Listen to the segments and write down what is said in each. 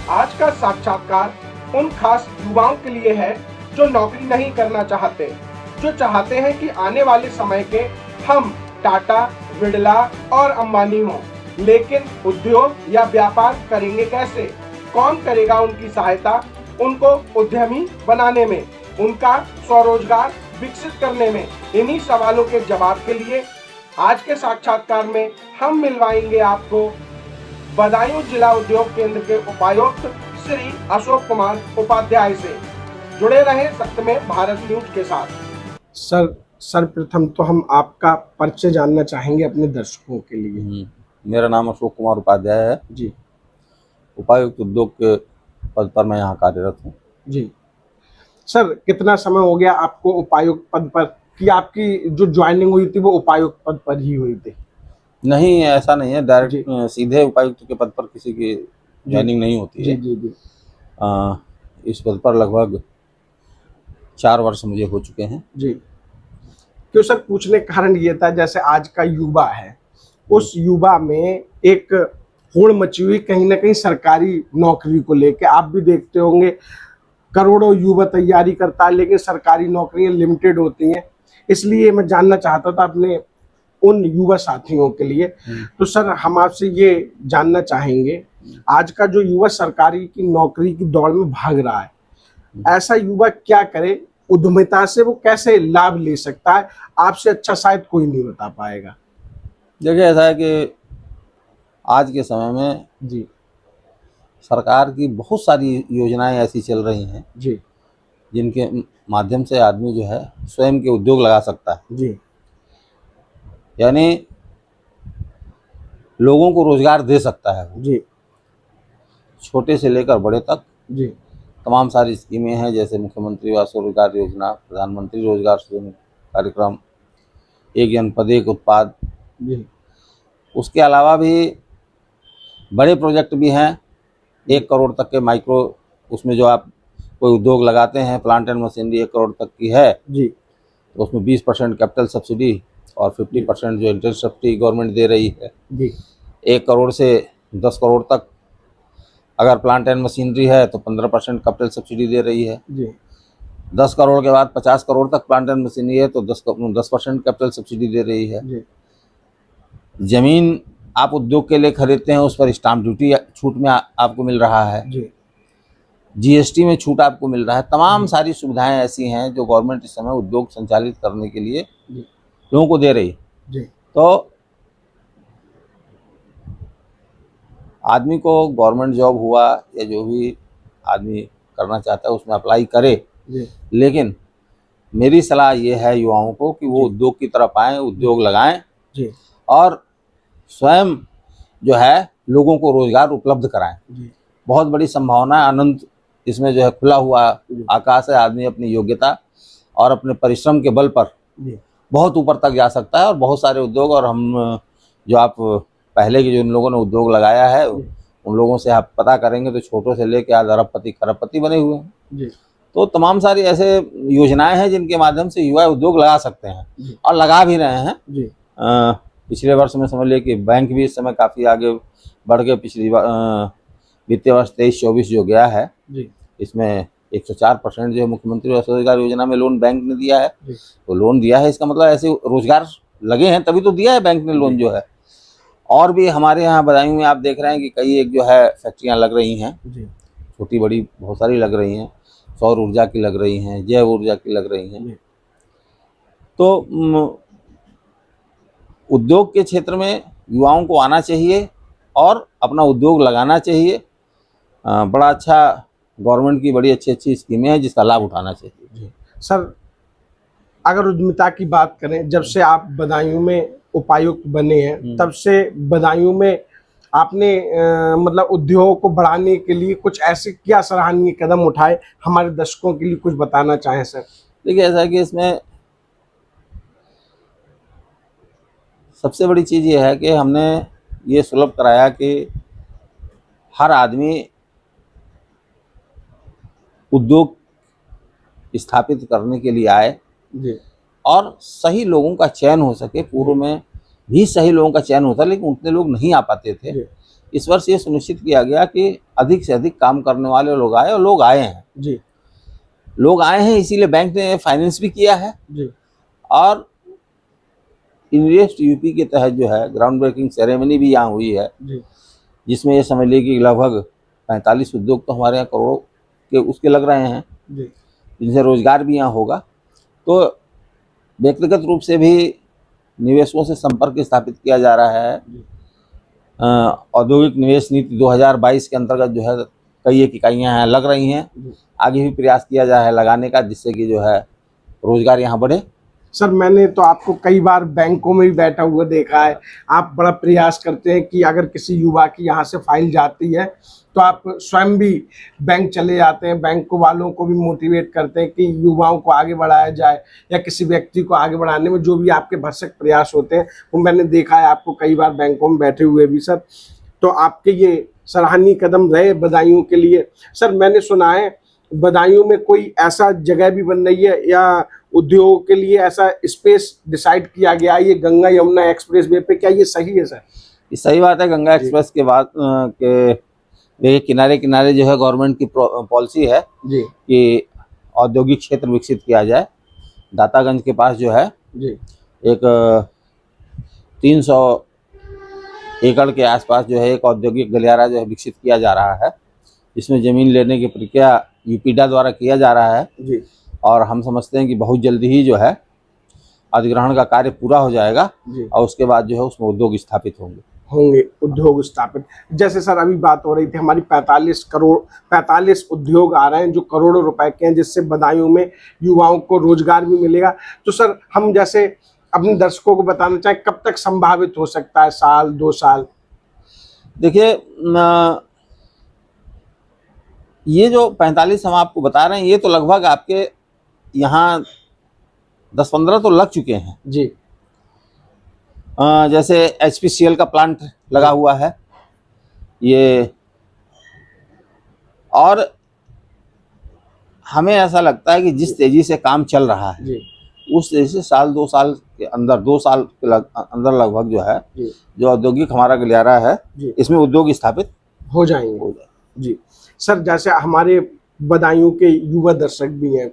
आज का साक्षात्कार उन खास युवाओं के लिए है जो नौकरी नहीं करना चाहते, जो चाहते हैं कि आने वाले समय के हम टाटा, बिरला और अंबानी हों, लेकिन उद्योग या व्यापार करेंगे कैसे? कौन करेगा उनकी सहायता उनको उद्यमी बनाने में, उनका स्वरोजगार विकसित करने में? इन्हीं सवालों के जवाब के लिए आज के साक्षात्कार में हम मिलवाएंगे आपको बदायूं जिला उद्योग केंद्र के उपायुक्त श्री अशोक कुमार उपाध्याय से। जुड़े रहें सत्य में भारत न्यूज के साथ। सर्वप्रथम तो हम आपका परिचय जानना चाहेंगे अपने दर्शकों के लिए। मेरा नाम अशोक कुमार उपाध्याय है जी। उपायुक्त उद्योग के पद पर मैं यहाँ कार्यरत हूँ। जी सर, कितना समय हो गया आपको उपायुक्त पद पर, कि आपकी जो ज्वाइनिंग हुई थी वो उपायुक्त पद पर ही हुई थी? नहीं, ऐसा नहीं है, डायरेक्ट सीधे उपायुक्त के पद पर किसी की ज्वाइनिंग नहीं होती है। जी जी। इस पद पर लगभग 4 वर्ष मुझे हो चुके हैं। जी। क्यों सर, पूछने का कारण ये था, जैसे आज का युवा है, उस युवा में एक होड़ मची हुई कहीं ना कहीं सरकारी नौकरी को लेके। आप भी देखते होंगे करोड़ों युवा तैयारी करता है, लेकिन सरकारी नौकरियां लिमिटेड होती हैं। इसलिए मैं जानना चाहता था अपने उन युवा साथियों के लिए। तो सर, हम आपसे ये जानना चाहेंगे, आज का जो युवा सरकारी की नौकरी की दौड़ में भाग रहा है, ऐसा युवा क्या करे, उद्यमिता से वो कैसे लाभ ले सकता है? आपसे अच्छा शायद कोई नहीं बता पाएगा। देखिए, ऐसा है कि आज के समय में जी सरकार की बहुत सारी योजनाएं ऐसी चल रही हैं जी, जिनके माध्यम से आदमी जो है स्वयं के उद्योग लगा सकता है। जी यानी लोगों को रोजगार दे सकता है। जी, छोटे से लेकर बड़े तक जी तमाम सारी स्कीमें हैं, जैसे मुख्यमंत्री आवास रोजगार योजना, प्रधानमंत्री रोजगार सृजन कार्यक्रम, एक जनपद एक उत्पाद। जी, उसके अलावा भी बड़े प्रोजेक्ट भी हैं, 1 करोड़ तक के माइक्रो, उसमें जो आप कोई उद्योग लगाते हैं, प्लांट एंड मशीनरी 1 करोड़ तक की है, जी, तो उसमें 20% कैपिटल सब्सिडी और 50% जो इंटरेस्ट सब्सिडी गवर्नमेंट दे रही है। जी 1 करोड़ से 10 करोड़ तक अगर प्लांट एंड मशीनरी है तो 15% कैपिटल सब्सिडी दे रही है। जी, 10 करोड़ के बाद 50 करोड़ तक प्लांट एंड मशीनरी है तो 10% कैपिटल सब्सिडी दे रही है। जी, जमीन आप उद्योग के लिए खरीदते हैं, उस पर स्टाम्प ड्यूटी छूट में आपको मिल रहा है, जी, जीएसटी में छूट आपको मिल रहा है। तमाम सारी सुविधाएं ऐसी हैं जो गवर्नमेंट इस समय उद्योग संचालित करने के लिए लोगों को दे रही है। जी, तो आदमी को गवर्नमेंट जॉब हुआ या जो भी आदमी करना चाहता है उसमें अप्लाई करे, लेकिन मेरी सलाह ये है युवाओं को कि वो उद्योग की तरफ आएँ, उद्योग लगाएं जी, और स्वयं जो है लोगों को रोजगार उपलब्ध कराएं। बहुत बड़ी संभावना है, अनंत इसमें जो है खुला हुआ आकाश है। आदमी अपनी योग्यता और अपने परिश्रम के बल पर बहुत ऊपर तक जा सकता है और बहुत सारे उद्योग, और हम जो आप पहले के जो इन लोगों ने उद्योग लगाया है उन लोगों से आप पता करेंगे तो छोटों से लेकर आज अरबपति खरबपति बने हुए हैं। तो तमाम सारी ऐसे योजनाएं हैं जिनके माध्यम से युवा उद्योग लगा सकते हैं और लगा भी रहे हैं। पिछले वर्ष में समझ लिया कि बैंक भी इस समय काफ़ी आगे बढ़ के पिछली वित्तीय वर्ष 23-24 जो गया है इसमें 104% जो मुख्यमंत्री रोजगार योजना में लोन बैंक ने दिया है। तो लोन दिया है, इसका मतलब ऐसे रोजगार लगे हैं तभी तो दिया है बैंक ने लोन जो है। और भी हमारे यहाँ बदायूं में आप देख रहे हैं कि कई एक जो है फैक्ट्रियाँ लग रही हैं, छोटी बड़ी बहुत सारी लग रही हैं, सौर ऊर्जा की लग रही हैं, जैव ऊर्जा की लग रही हैं। तो उद्योग के क्षेत्र में युवाओं को आना चाहिए और अपना उद्योग लगाना चाहिए। बड़ा अच्छा गवर्नमेंट की बड़ी अच्छी अच्छी स्कीमें हैं जिसका लाभ उठाना चाहिए। सर, अगर उद्यमिता की बात करें, जब से आप बदायूं में उपायुक्त बने हैं तब से बदायूं में आपने मतलब उद्योग को बढ़ाने के लिए कुछ ऐसे क्या सराहनीय कदम उठाए, हमारे दर्शकों के लिए कुछ बताना चाहें सर? देखिए, ऐसा है कि इसमें सबसे बड़ी चीज़ ये है कि हमने ये सुलभ कराया कि हर आदमी उद्योग स्थापित करने के लिए आए और सही लोगों का चयन हो सके। पूर्व में भी सही लोगों का चयन होता, लेकिन उतने लोग नहीं आ पाते थे, इस वर्ष ये सुनिश्चित किया गया कि अधिक से अधिक काम करने वाले लोग आए, और लोग आए हैं जी। लोग आए हैं, इसीलिए बैंक ने फाइनेंस भी किया है। जी। और इन्वेस्ट यूपी के तहत जो है ग्राउंड ब्रेकिंग सेरेमनी भी यहाँ हुई है, जी। जिसमें ये समझ लीजिए कि लगभग 45 उद्योग तो हमारे यहाँ करोड़ों के उसके लग रहे हैं, जी। जिनसे रोजगार भी यहाँ होगा। तो व्यक्तिगत रूप से भी निवेशकों से संपर्क स्थापित किया जा रहा है। औद्योगिक निवेश नीति 2022 के अंतर्गत जो है कई एक इकाइयाँ हैं लग रही हैं, आगे भी प्रयास किया जा रहा है लगाने का, जिससे कि जो है रोजगार यहाँ बढ़े। सर मैंने तो आपको कई बार बैंकों में भी बैठा हुआ देखा है, आप बड़ा प्रयास करते हैं कि अगर किसी युवा की यहाँ से फाइल जाती है तो आप स्वयं भी बैंक चले जाते हैं, बैंक वालों को भी मोटिवेट करते हैं कि युवाओं को आगे बढ़ाया जाए, या किसी व्यक्ति को आगे बढ़ाने में जो भी आपके भरसक प्रयास होते हैं वो मैंने देखा है आपको कई बार बैंकों में बैठे हुए भी। सर तो आपके ये सराहनीय कदम रहे बदायूं के लिए। सर मैंने सुना है बदायूं में कोई ऐसा जगह भी बन रही है या उद्योग के लिए ऐसा स्पेस डिसाइड किया गया ये गंगा यमुना एक्सप्रेस वे पे, क्या ये सही है सर? ये सही बात है। गंगा एक्सप्रेस के बाद के किनारे किनारे जो है गवर्नमेंट की पॉलिसी है जी कि औद्योगिक क्षेत्र विकसित किया जाए। दातागंज के पास जो है जी एक 300 एकड़ के आसपास जो है एक औद्योगिक गलियारा जो है विकसित किया जा रहा है। इसमें ज़मीन लेने की प्रक्रिया यूपीडा द्वारा किया जा रहा है जी। और हम समझते हैं कि बहुत जल्दी ही जो है अधिग्रहण का कार्य पूरा हो जाएगा जी। और उसके बाद जो है उसमें उद्योग स्थापित होंगे उद्योग स्थापित। जैसे सर अभी बात हो रही थी हमारी 45 उद्योग आ रहे हैं जो करोड़ों रुपए के हैं, जिससे बदायूं में युवाओं को रोजगार भी मिलेगा। तो सर हम जैसे अपने दर्शकों को बताना चाहें कब तक संभावित हो सकता है, साल 2 साल? देखिए ये जो 45 हम आपको बता रहे हैं ये तो लगभग आपके यहाँ 10-15 तो लग चुके हैं जी। जैसे HPCL का प्लांट लगा हुआ है ये, और हमें ऐसा लगता है कि जिस तेजी से काम चल रहा है जी। उस तेजी से साल 2 साल के अंदर 2 साल के अंदर लगभग जो है जी। जो औद्योगिक हमारा गलियारा है जी। इसमें उद्योग स्थापित हो जाएंगे। जी सर, जैसे हमारे बदायूं के युवा दर्शक भी हैं,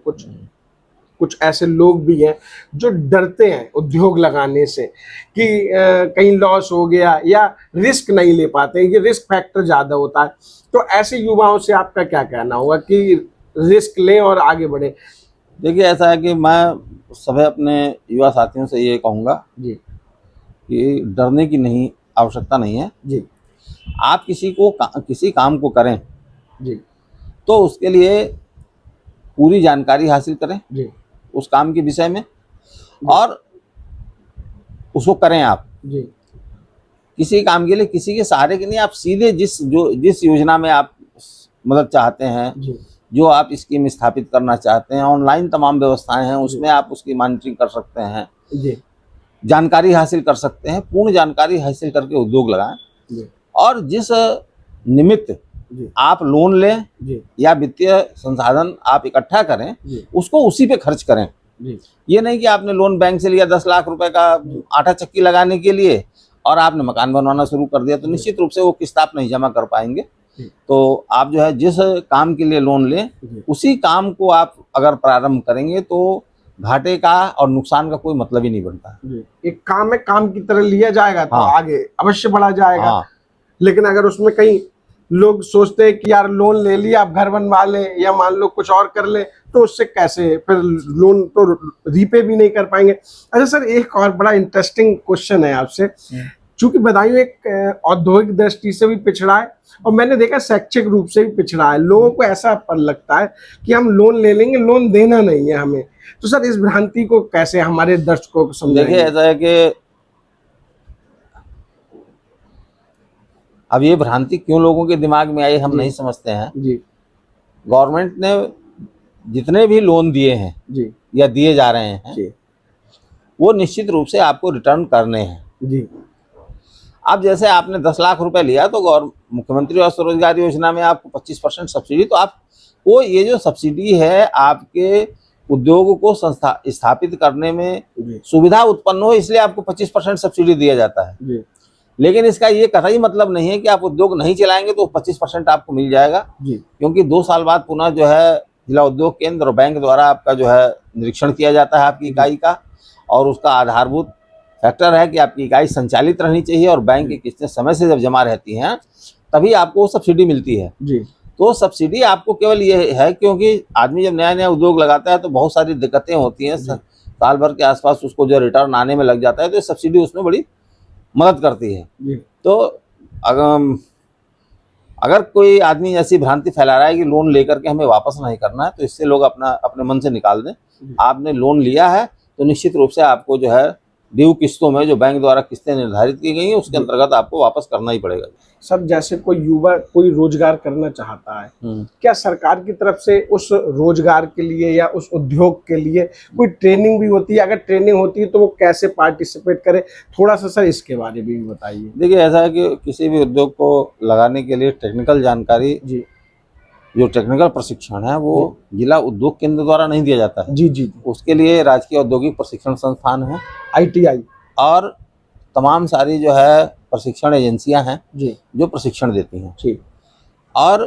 कुछ ऐसे लोग भी हैं जो डरते हैं उद्योग लगाने से कि कहीं लॉस हो गया या रिस्क नहीं ले पाते, ये रिस्क फैक्टर ज़्यादा होता है। तो ऐसे युवाओं से आपका क्या कहना होगा कि रिस्क लें और आगे बढ़े? देखिए ऐसा है कि मैं सभी अपने युवा साथियों से ये कहूँगा जी कि डरने की नहीं आवश्यकता नहीं है जी। आप किसी काम को करें जी तो उसके लिए पूरी जानकारी हासिल करें जी उस काम के विषय में और उसको करें आप। जी। किसी काम के लिए किसी के सहारे के नहीं, आप सीधे जिस योजना में आप मदद चाहते हैं जी। जो आप स्कीम स्थापित करना चाहते हैं, ऑनलाइन तमाम व्यवस्थाएं हैं उसमें आप उसकी मॉनिटरिंग कर सकते हैं जी। जानकारी हासिल कर सकते हैं। पूर्ण जानकारी हासिल करके उद्योग लगाएं जी। और जिस निमित्त जी। आप लोन लें जी। या वित्तीय संसाधन आप इकट्ठा करें जी। उसको उसी पे खर्च करें। जी। ये नहीं कि आपने लोन बैंक से लिया 10 लाख रुपए का आटा चक्की लगाने के लिए और आपने मकान बनवाना शुरू कर दिया, तो निश्चित रूप से वो किस्त आप नहीं जमा कर पाएंगे। तो आप जो है जिस काम के लिए लोन लें उसी काम को आप अगर प्रारंभ करेंगे तो घाटे का और नुकसान का कोई मतलब ही नहीं बनता। एक काम है, काम की तरह लिया जाएगा तो हाँ। आगे अवश्य बढ़ा जाएगा। हाँ। लेकिन अगर उसमें कहीं लोग सोचते हैं कि यार लोन ले लिया आप घर बनवा लें या मान लो कुछ और कर लें, तो उससे कैसे फिर लोन तो रीपे भी नहीं कर पाएंगे। अच्छा सर, एक और बड़ा इंटरेस्टिंग क्वेश्चन है आपसे। चूंकि बदायूं एक औद्योगिक दृष्टि से भी पिछड़ा है और मैंने देखा शैक्षिक रूप से भी पिछड़ा है, लोगों को ऐसा पर लगता है कि हम लोन ले लेंगे, लोन देना नहीं है हमें। तो सर इस भ्रांति को कैसे हमारे दर्शकों को समझाएंगे? देखिए ऐसा है कि अब ये भ्रांति क्यों लोगों के दिमाग में आई हम नहीं समझते हैं। जी। गवर्नमेंट ने जितने भी लोन दिए हैं जी या दिए जा रहे हैं जी वो निश्चित रूप से आपको रिटर्न करने हैं। जी। अब जैसे आपने 10 लाख रुपए लिया तो मुख्यमंत्री और स्वरोजगार योजना में आपको 25% सब्सिडी, तो आपको ये जो सब्सिडी है आपके उद्योग को स्थापित करने में सुविधा उत्पन्न हो, इसलिए आपको 25% सब्सिडी दिया जाता है। जी। लेकिन इसका ये कतई मतलब नहीं है कि आप उद्योग नहीं चलाएंगे तो 25% आपको मिल जाएगा जी क्योंकि 2 साल बाद पुनः जो है जिला उद्योग केंद्र और बैंक द्वारा आपका जो है निरीक्षण किया जाता है आपकी इकाई का, और उसका आधारभूत फैक्टर है कि आपकी इकाई संचालित रहनी चाहिए और बैंक की किस्तें समय से जब जमा रहती हैं तभी आपको सब्सिडी मिलती है। जी तो सब्सिडी आपको केवल ये है क्योंकि आदमी जब नया नया उद्योग लगाता है तो बहुत सारी दिक्कतें होती हैं, साल भर के आसपास उसको जो रिटर्न आने में लग जाता है, तो सब्सिडी उसमें बड़ी मदद करती है। जी तो अगर कोई आदमी ऐसी भ्रांति फैला रहा है कि लोन लेकर के हमें वापस नहीं करना है, तो इससे लोग अपने मन से निकाल दें। आपने लोन लिया है तो निश्चित रूप से आपको जो है ड्यू किस्तों में जो बैंक द्वारा किस्तें निर्धारित की गई हैं उसके अंतर्गत आपको वापस करना ही पड़ेगा। सर, जैसे कोई युवा कोई रोजगार करना चाहता है, क्या सरकार की तरफ से उस रोजगार के लिए या उस उद्योग के लिए कोई ट्रेनिंग भी होती है? अगर ट्रेनिंग होती है तो वो कैसे पार्टिसिपेट करे? थोड़ा सा सर इसके बारे में भी बताइए। देखिए, ऐसा है कि किसी भी उद्योग को लगाने के लिए टेक्निकल जानकारी, जी जो टेक्निकल प्रशिक्षण है वो जिला उद्योग केंद्र द्वारा नहीं दिया जाता है। जी जी उसके लिए राजकीय औद्योगिक प्रशिक्षण संस्थान है, ITI, और तमाम सारी जो है प्रशिक्षण एजेंसियां हैं जी जो प्रशिक्षण देती हैं। ठीक। और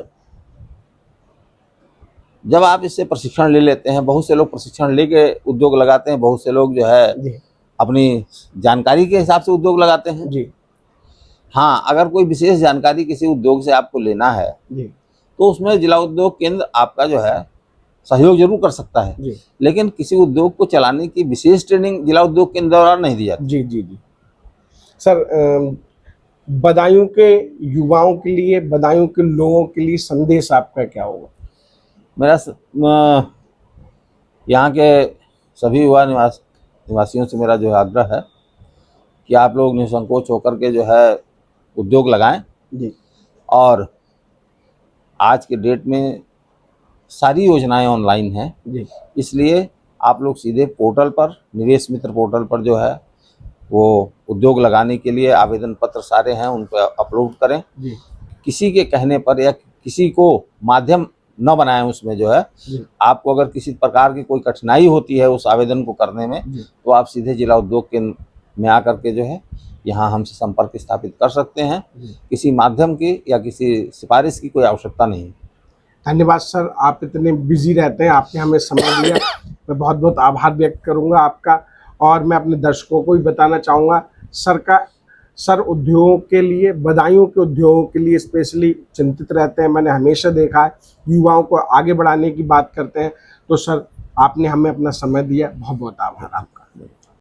जब आप इससे प्रशिक्षण ले लेते हैं, बहुत से लोग प्रशिक्षण लेके उद्योग लगाते हैं, बहुत से लोग जो है जी अपनी जानकारी के हिसाब से उद्योग लगाते हैं। जी हाँ, अगर कोई विशेष जानकारी किसी उद्योग से आपको लेना है जी तो उसमें जिला उद्योग केंद्र आपका जो है सहयोग जरूर कर सकता है, जी लेकिन किसी उद्योग को चलाने की विशेष ट्रेनिंग जिला उद्योग केंद्र द्वारा नहीं दी जाती। जी जी जी सर, बदायूं के युवाओं के लिए, बदायूं के लोगों के लिए संदेश आपका क्या होगा? मेरा यहाँ के सभी युवा निवासियों से मेरा जो है आग्रह है कि आप लोग निसंकोच होकर के जो है उद्योग लगाएं। जी और आज के डेट में सारी योजनाएं ऑनलाइन हैं, जी इसलिए आप लोग सीधे पोर्टल पर, निवेश मित्र पोर्टल पर जो है वो उद्योग लगाने के लिए आवेदन पत्र सारे हैं उन पर अपलोड करें। जी किसी के कहने पर या किसी को माध्यम न बनाएं उसमें जो है। जी आपको अगर किसी प्रकार की कोई कठिनाई होती है उस आवेदन को करने में, जी तो आप सीधे जिला उद्योग केंद्र में आकर के जो है यहाँ हमसे संपर्क स्थापित कर सकते हैं। किसी माध्यम की या किसी सिफारिश की कोई आवश्यकता नहीं। धन्यवाद सर, आप इतने बिजी रहते हैं, आपने हमें समय दिया, मैं बहुत बहुत आभार व्यक्त करूंगा आपका। और मैं अपने दर्शकों को भी बताना चाहूँगा, सर उद्योगों के लिए, बदायूं के उद्योगों के लिए स्पेशली चिंतित रहते हैं। मैंने हमेशा देखा है युवाओं को आगे बढ़ाने की बात करते हैं। तो सर, आपने हमें अपना समय दिया, बहुत बहुत आभार आपका।